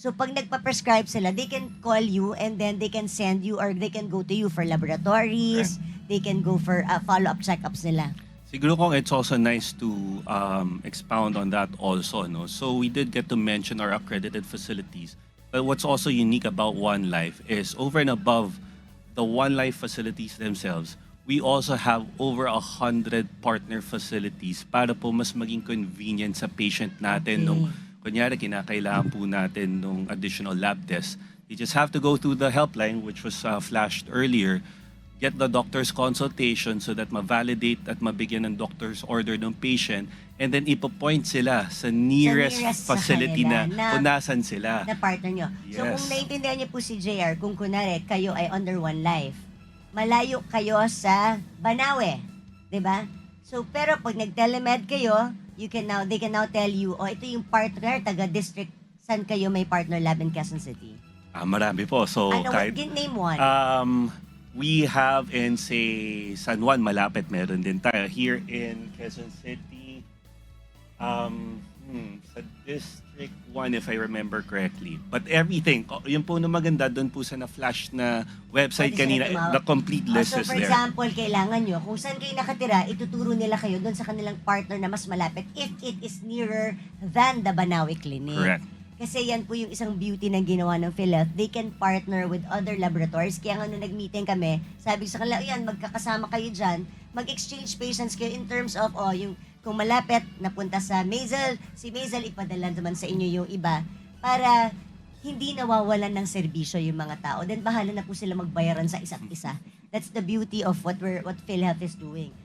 So pag nagpa-prescribe sila, they can call you and then they can send you or they can go to you for laboratories, they can go for follow-up checkups nila. Siguro kung it's also nice to expound on that also, no? So we did get to mention our accredited facilities. But what's also unique about One Life is over and above the One Life facilities themselves, we also have over 100 partner facilities para po mas maging convenient sa patient natin nung kunyari kinakailangan po natin nung additional lab test. You just have to go through the helpline which was flashed earlier, get the doctor's consultation so that ma-validate at mabigyan ng doctor's order ng patient, and then ipo-point sila sa nearest sa facility kanila, na kung nasan sila. Na partner nyo. So Yes. kung naiintindihan niyo po si JR, kung kunwari kayo ay under One Life, malayo kayo sa Banawe, 'di ba? So pero pag nag-telemed kayo, they can now tell you, oh ito yung partner taga-district, saan kayo may partner lab in Quezon City. Marami po. So Ano, kahit name one. we have in say San Juan, malapit meron din tayo. Here in Quezon City, sa District 1 if I remember correctly. But everything, yun po na maganda doon po sa na-flash na website Pwede kanina, sila tumawag. the complete list So is for there. example, kailangan nyo, kung saan kayo nakatira, ituturo nila kayo doon sa kanilang partner na mas malapit if it is nearer than the Banawe Clinic. Correct. Kasi yan po yung isang beauty ng ginawa ng PhilHealth. They can partner with other laboratories. Kaya nga nung nag-meeting kami, sabi ko sa kanila, yan, magkakasama kayo dyan, mag-exchange patients kayo in terms of, yung kung malapit, napunta sa Maisel, si Maisel, ipadala naman sa inyo yung iba para hindi nawawalan ng serbisyo yung mga tao. Then bahala na po sila magbayaran sa isa't isa. That's the beauty of what PhilHealth is doing.